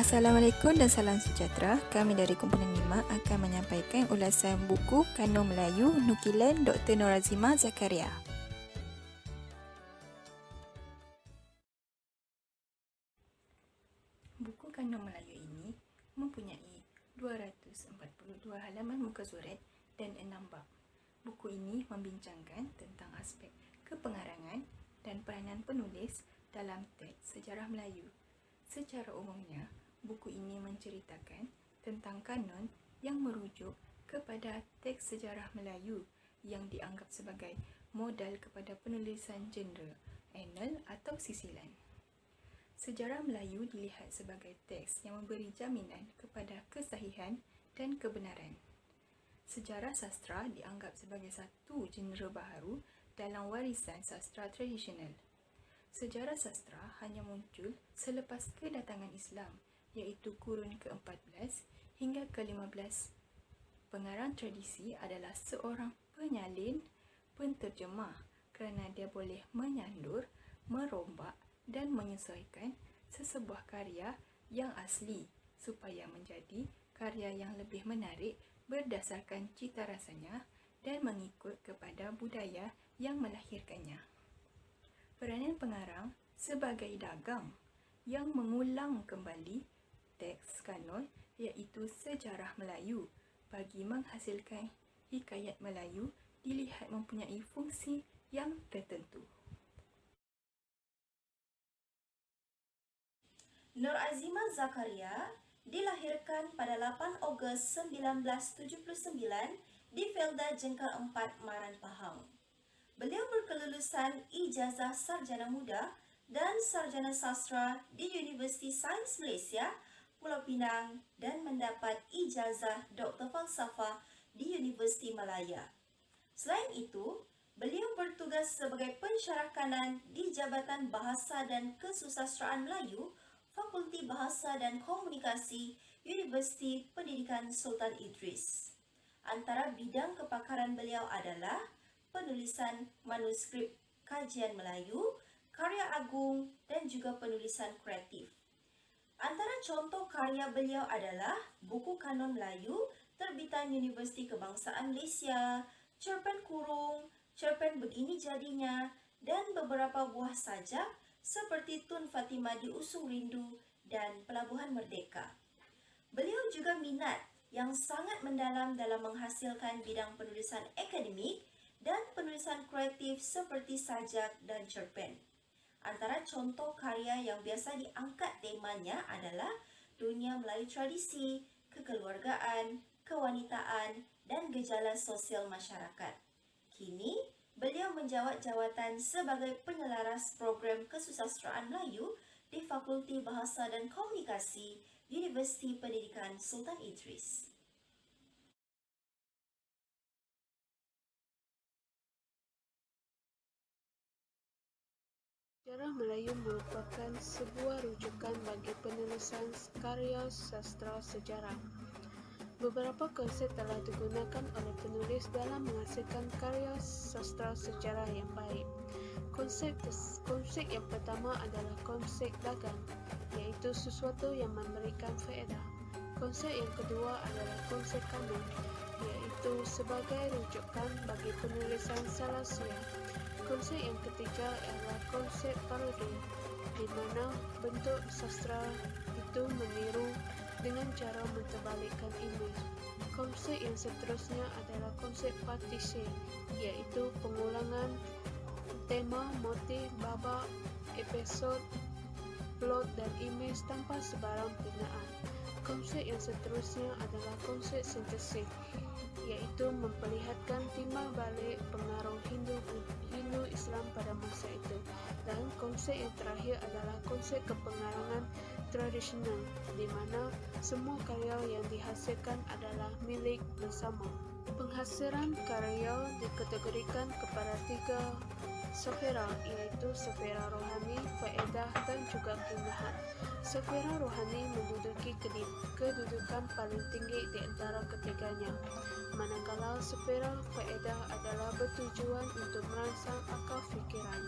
Assalamualaikum dan salam sejahtera. Kami dari Kumpulan 5 akan menyampaikan ulasan buku Kanon Melayu nukilan Dr. Norazima Zakaria. Buku Kanon Melayu ini mempunyai 242 halaman muka surat dan 6 bab. Buku ini membincangkan tentang aspek kepengarangan dan peranan penulis dalam teks sejarah Melayu. Secara umumnya, buku ini menceritakan tentang kanon yang merujuk kepada teks sejarah Melayu yang dianggap sebagai modal kepada penulisan genre, annal atau sisilan. Sejarah Melayu dilihat sebagai teks yang memberi jaminan kepada kesahihan dan kebenaran. Sejarah sastra dianggap sebagai satu genre baharu dalam warisan sastra tradisional. Sejarah sastra hanya muncul selepas kedatangan Islam, iaitu kurun ke-14 hingga ke-15. Pengarang tradisi adalah seorang penyalin penterjemah kerana dia boleh menyandur, merombak dan menyesuaikan sesebuah karya yang asli supaya menjadi karya yang lebih menarik berdasarkan cita rasanya dan mengikut kepada budaya yang melahirkannya. Peranan pengarang sebagai dagang yang mengulang kembali teks kanon iaitu sejarah Melayu bagi menghasilkan hikayat Melayu dilihat mempunyai fungsi yang tertentu. Norazima Zakaria dilahirkan pada 8 Ogos 1979 di Felda Jengkal 4, Maran Pahang. Beliau berkelulusan ijazah sarjana muda dan sarjana sastra di Universiti Sains Malaysia, Pulau Pinang dan mendapat ijazah Doktor Falsafah di Universiti Malaya. Selain itu, beliau bertugas sebagai pensyarah kanan di Jabatan Bahasa dan Kesusasteraan Melayu, Fakulti Bahasa dan Komunikasi, Universiti Pendidikan Sultan Idris. Antara bidang kepakaran beliau adalah penulisan manuskrip kajian Melayu, karya agung dan juga penulisan kreatif. Antara contoh karya beliau adalah buku Kanon Melayu terbitan Universiti Kebangsaan Malaysia, cerpen kurung, cerpen Begini Jadinya dan beberapa buah sajak seperti Tun Fatimah di Usung Rindu dan Pelabuhan Merdeka. Beliau juga minat yang sangat mendalam dalam menghasilkan bidang penulisan akademik dan penulisan kreatif seperti sajak dan cerpen. Antara contoh karya yang biasa diangkat temanya adalah dunia Melayu tradisi, kekeluargaan, kewanitaan, dan gejala sosial masyarakat. Kini, beliau menjawat jawatan sebagai penyelaras program kesusasteraan Melayu di Fakulti Bahasa dan Komunikasi, Universiti Pendidikan Sultan Idris. Sejarah Melayu merupakan sebuah rujukan bagi penulisan karya sastra sejarah. Beberapa konsep telah digunakan oleh penulis dalam menghasilkan karya sastra sejarah yang baik. Konsep yang pertama adalah konsep dagang, iaitu sesuatu yang memberikan faedah. Konsep yang kedua adalah konsep kanon, iaitu sebagai rujukan bagi penulisan salasia. Konsep yang ketiga adalah konsep parodi, di mana bentuk sastra itu meniru dengan cara menterbalikkan imej. Konsep yang seterusnya adalah konsep partisi, iaitu pengulangan tema, motif, babak, episod, plot dan imej tanpa sebarang binaan. Konsep yang seterusnya adalah konsep sintesis, iaitu memperlihatkan timbal balik pengaruh Hindu-Islam pada masa itu. Dan konsep yang terakhir adalah konsep kepengarangan tradisional, di mana semua karya yang dihasilkan adalah milik bersama. Penghasilan karya dikategorikan kepada 3 sfera, iaitu sfera rohani, faedah dan juga keindahan. Sfera rohani menduduki kedudukan paling tinggi di antara ketiganya, manakala sfera faedah adalah bertujuan untuk merangsang akal fikiran.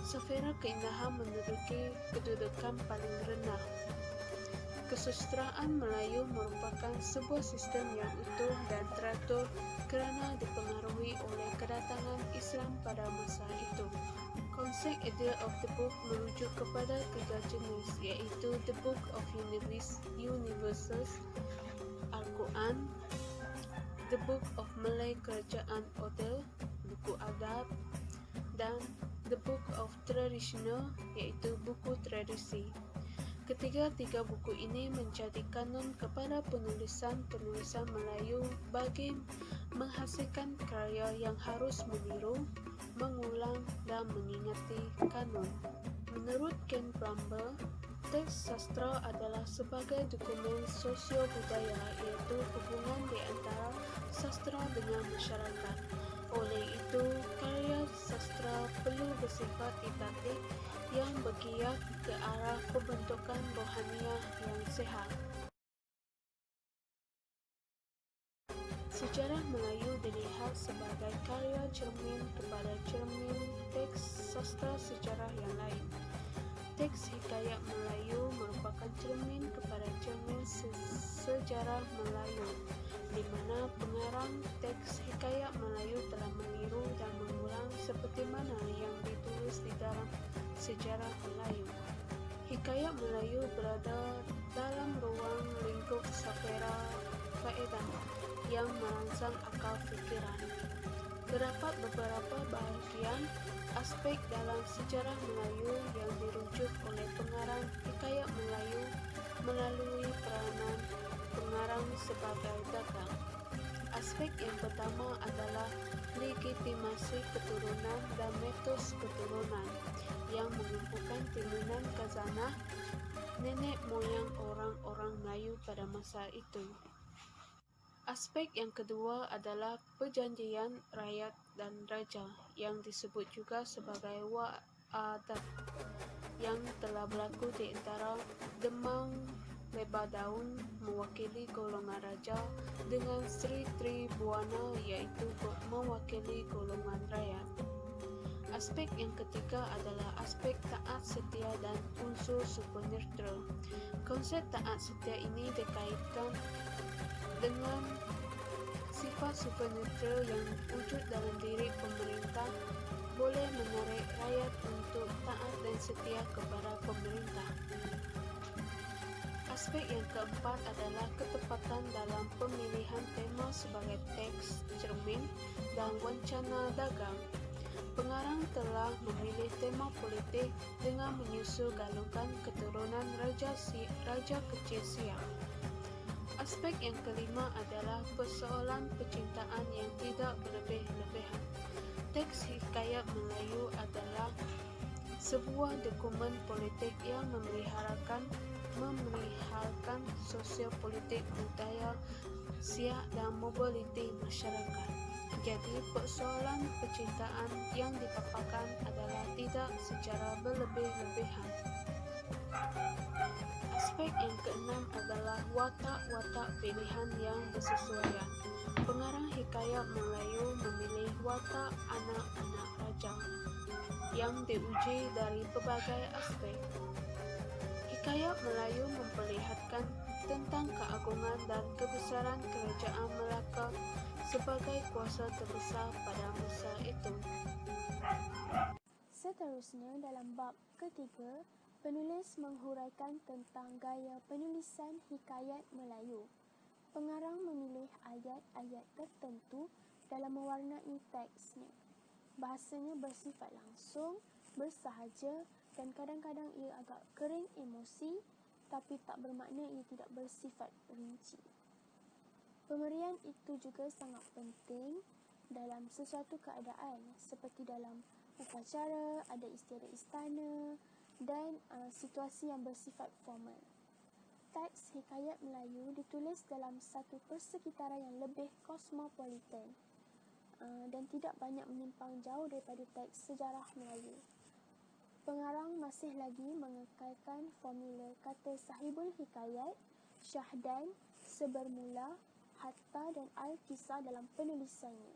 Sfera keindahan menduduki kedudukan paling rendah. Kesusastraan Melayu merupakan sebuah sistem yang utuh dan teratur kerana dipengaruhi oleh kedatangan Islam pada masa itu. Konsep idea of the book merujuk kepada 3 jenis, iaitu The Book of Universes, Al-Quran, The Book of Malay Kerajaan Order, buku adab, dan The Book of Traditional, iaitu buku tradisi. Ketiga-tiga buku ini menjadi kanun kepada penulisan-penulisan Melayu bagi menghasilkan karya yang harus meniru, mengulang dan mengingati kanun. Menurut Ken Bramble, teks sastra adalah sebagai dokumen sosio-budaya, iaitu hubungan di antara sastra dengan masyarakat. Oleh itu, karya sastra perlu bersifat didaktik yang bergiat ke arah pembentukan rohaniah yang sihat. Sejarah Melayu dilihat sebagai karya cermin kepada cermin teks sastra sejarah yang lain. Teks hikayat Melayu merupakan cermin kepada cermin sejarah Melayu, di mana pengarang teks hikayat Melayu telah meniru dan mengulang seperti mana yang ditulis di dalam sejarah Melayu. Hikayat Melayu berada dalam ruang lingkup safera faedah yang merangsang akal fikiran. Terdapat beberapa bahagian aspek dalam sejarah Melayu yang dirujuk oleh pengarang hikayat Melayu melalui peranan pengarang sebagai dagang. Aspek yang pertama adalah legitimasi keturunan dan mitos keturunan yang mengumpulkan timunan khazanah nenek moyang orang-orang Melayu pada masa itu. Aspek yang kedua adalah perjanjian rakyat dan raja yang disebut juga sebagai wa'adat yang telah berlaku di antara Demang Lebar Daun mewakili golongan raja dengan Sri Tribuana iaitu mewakili golongan rakyat. Aspek yang ketiga adalah aspek taat setia dan unsur supernatural. Konsep taat setia ini dikaitkan dengan sifat supernatural yang wujud dalam diri pemerintah boleh menarik rakyat untuk taat dan setia kepada pemerintah. Aspek yang keempat adalah ketepatan dalam pemilihan tema sebagai teks, cermin dan wancana dagang. Pengarang telah memilih tema politik dengan menyusul galungan keturunan Raja Kecil Siam. Aspek yang kelima adalah persoalan percintaan yang tidak berlebih-lebihan. Teks hikayat Melayu adalah sebuah dokumen politik yang memeliharkan sosiopolitik budaya siak dan mobiliti masyarakat. Jadi, persoalan percintaan yang dipaparkan adalah tidak secara berlebih-lebihan. Aspek yang keenam adalah watak-watak pilihan yang bersesuaian. Pengarang hikayat Melayu memilih watak anak-anak raja yang diuji dari berbagai aspek. Hikayat Melayu memperlihatkan tentang keagungan dan kebesaran kerajaan Melaka sebagai kuasa terbesar pada masa itu. Seterusnya, dalam bab ketiga, penulis menghuraikan tentang gaya penulisan hikayat Melayu. Pengarang memilih ayat-ayat tertentu dalam mewarnai teksnya. Bahasanya bersifat langsung, bersahaja dan kadang-kadang ia agak kering emosi, tapi tak bermakna ia tidak bersifat rinci. Pemberian itu juga sangat penting dalam sesuatu keadaan, seperti dalam upacara, ada istiadat istana dan situasi yang bersifat formal. Teks hikayat Melayu ditulis dalam satu persekitaran yang lebih kosmopolitan dan tidak banyak menyimpang jauh daripada teks sejarah Melayu. Pengarang masih lagi mengekalkan formula kata sahibul hikayat, syahdan, sebermula, hatta dan al-kisah dalam penulisannya.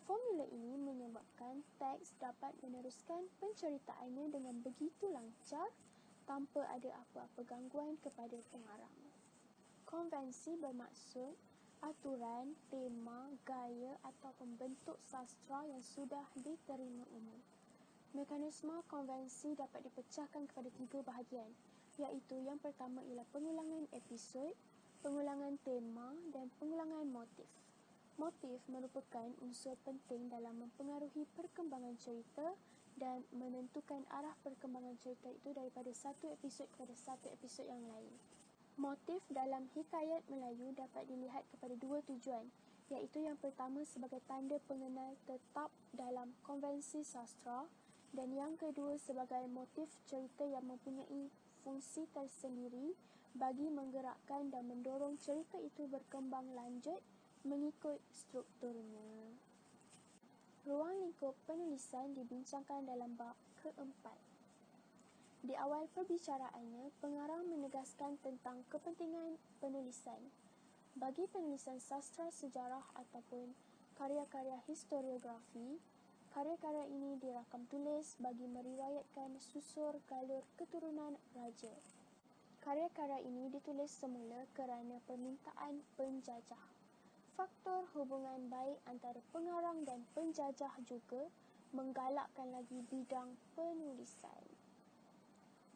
Formula ini menyebabkan teks dapat meneruskan penceritaannya dengan begitu lancar tanpa ada apa-apa gangguan kepada pengarang. Konvensi bermaksud aturan, tema, gaya ataupun bentuk sastra yang sudah diterima umum. Mekanisme konvensi dapat dipecahkan kepada 3 bahagian, iaitu yang pertama ialah pengulangan episod, pengulangan tema dan pengulangan motif. Motif merupakan unsur penting dalam mempengaruhi perkembangan cerita dan menentukan arah perkembangan cerita itu daripada satu episod kepada satu episod yang lain. Motif dalam hikayat Melayu dapat dilihat kepada 2 tujuan, iaitu yang pertama sebagai tanda pengenal tetap dalam konvensi sastra dan yang kedua sebagai motif cerita yang mempunyai fungsi tersendiri bagi menggerakkan dan mendorong cerita itu berkembang lanjut mengikut strukturnya. Ruang lingkup penulisan dibincangkan dalam bab keempat. Di awal perbicaraannya, pengarang menegaskan tentang kepentingan penulisan. Bagi penulisan sastra sejarah ataupun karya-karya historiografi, karya-karya ini dirakam tulis bagi meriwayatkan susur galur keturunan raja. Karya-karya ini ditulis semula kerana permintaan penjajah. Faktor hubungan baik antara pengarang dan penjajah juga menggalakkan lagi bidang penulisan.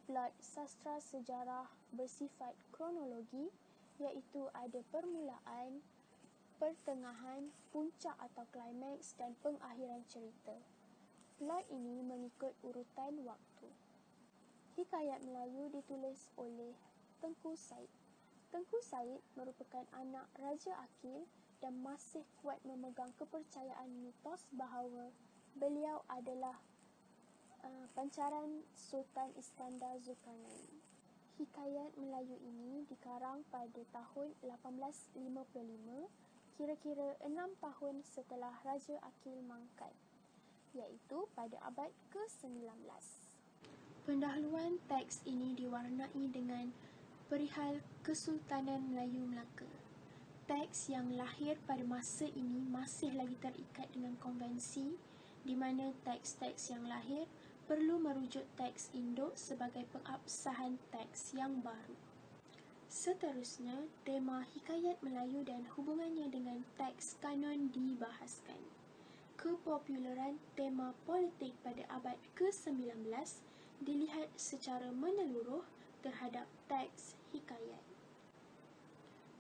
Plot sastra sejarah bersifat kronologi, iaitu ada permulaan, pertengahan, puncak atau klimaks dan pengakhiran cerita. Plot ini mengikut urutan waktu. Hikayat Melayu ditulis oleh Tengku Said. Tengku Said merupakan anak Raja Akil dan masih kuat memegang kepercayaan mitos bahawa beliau adalah pancaran Sultan Iskandar Zulkarnain. Hikayat Melayu ini dikarang pada tahun 1855, kira-kira 6 tahun setelah Raja Akil mangkat, iaitu pada abad ke-19. Pendahuluan teks ini diwarnai dengan perihal Kesultanan Melayu Melaka. Teks yang lahir pada masa ini masih lagi terikat dengan konvensi, di mana teks-teks yang lahir perlu merujuk teks induk sebagai pengabsahan teks yang baru. Seterusnya, tema hikayat Melayu dan hubungannya dengan teks kanon dibahaskan. Kepopuleran tema politik pada abad ke-19 dilihat secara menyeluruh terhadap teks hikayat.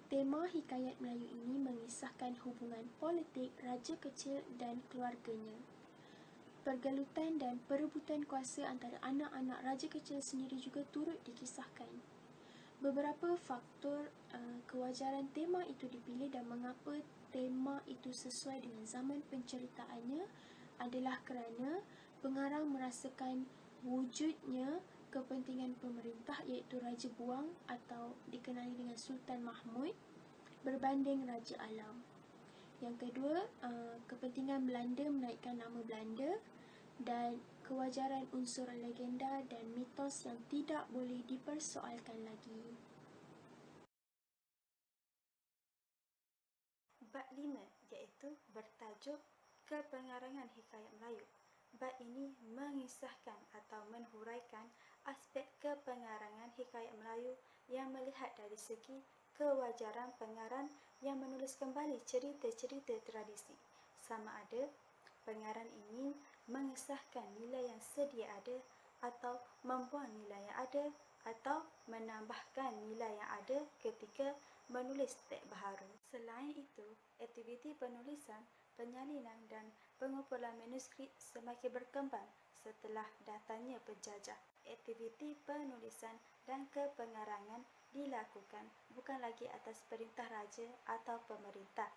Tema hikayat Melayu ini mengisahkan hubungan politik raja kecil dan keluarganya. Pergelutan dan perebutan kuasa antara anak-anak raja kecil sendiri juga turut dikisahkan. Beberapa faktor kewajaran tema itu dipilih dan mengapa tema itu sesuai dengan zaman penceritaannya adalah kerana pengarang merasakan wujudnya kepentingan pemerintah iaitu Raja Buang atau dikenali dengan Sultan Mahmud berbanding Raja Alam. Yang kedua, kepentingan Belanda menaikkan nama Belanda dan kewajaran unsur legenda dan mitos yang tidak boleh dipersoalkan lagi. Bab 5 iaitu bertajuk Kepengarangan Hikayat Melayu. Bab ini mengisahkan atau menhuraikan aspek kepengarangan hikayat Melayu yang melihat dari segi kewajaran pengarang yang menulis kembali cerita-cerita tradisi. Sama ada pengarang ini mengesahkan nilai yang sedia ada atau membuang nilai yang ada atau menambahkan nilai yang ada ketika menulis teks baharu. Selain itu, aktiviti penulisan, penyalinan dan pengumpulan manuskrip semakin berkembang setelah datangnya penjajah. Aktiviti penulisan dan kepengarangan dilakukan bukan lagi atas perintah raja atau pemerintah,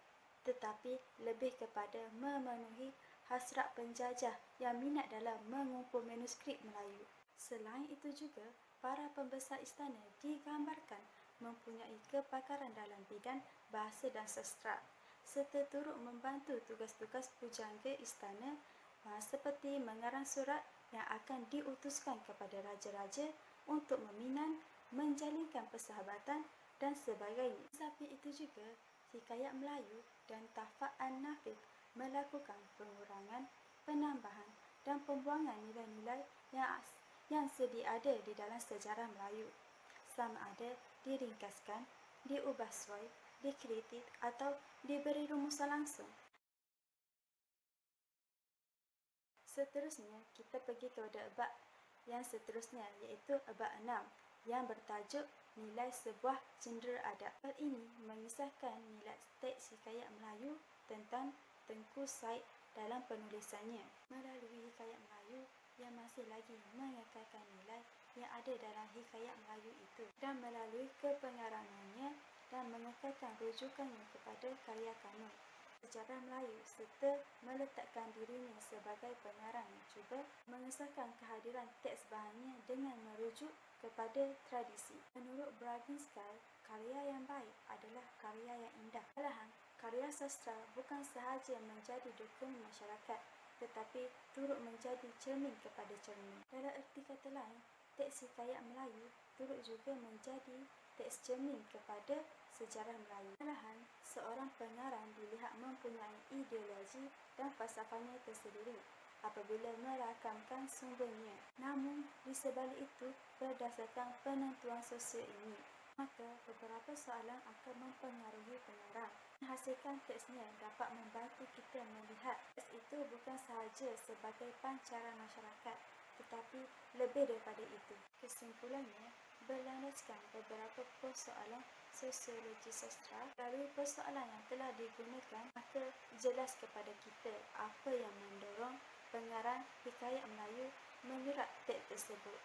tetapi lebih kepada memenuhi hasrat penjajah yang minat dalam mengumpul manuskrip Melayu. Selain itu juga, para pembesar istana digambarkan mempunyai kepakaran dalam bidang bahasa dan sastra, serta turut membantu tugas-tugas pujangga istana seperti mengarang surat yang akan diutuskan kepada raja-raja untuk meminang, menjalinkan persahabatan dan sebagainya. Samping itu juga, hikayat Melayu dan Tafa'an Nafis melakukan pengurangan, penambahan dan pembuangan nilai-nilai yang sedia ada di dalam sejarah Melayu. Sama ada diringkaskan, diubah suai, dikritik atau diberi rumusan langsung. Seterusnya, kita pergi kepada bab yang seterusnya, iaitu bab 6 yang bertajuk Nilai Sebuah Cendera Adab. Bab ini mengisahkan nilai teks hikayat Melayu tentang Tengku Said dalam penulisannya. Melalui hikayat Melayu yang masih lagi mengekalkan nilai yang ada dalam hikayat Melayu itu dan melalui kepengarangannya dan mengekalkan rujukannya kepada karya kanun sejarah Melayu serta meletakkan dirinya sebagai pengarang juga mengesahkan kehadiran teks bahannya dengan merujuk kepada tradisi. Menurut Braginsky, karya yang baik adalah karya yang indah. Malahan, karya sastra bukan sahaja menjadi dokumen masyarakat tetapi turut menjadi cermin kepada cermin. Dalam erti kata lain, teks hikayat Melayu turut juga menjadi teks cermin kepada sejarah Melayu. Malahan, seorang pengarang dilihat mempunyai ideologi dan falsafahnya tersendiri apabila merakamkan sumbernya. Namun, di sebalik itu, berdasarkan penentuan sosial ini, maka beberapa soalan akan mempengaruhi pengarang. Menghasilkan teksnya dapat membantu kita melihat teks itu bukan sahaja sebagai pancaran masyarakat, tetapi lebih daripada itu. Kesimpulannya, berlandaskan beberapa persoalan sosiologi sastra. Melalui persoalan yang telah digunakan, maka jelas kepada kita apa yang mendorong pengarang hikayat Melayu menyerap teks tersebut.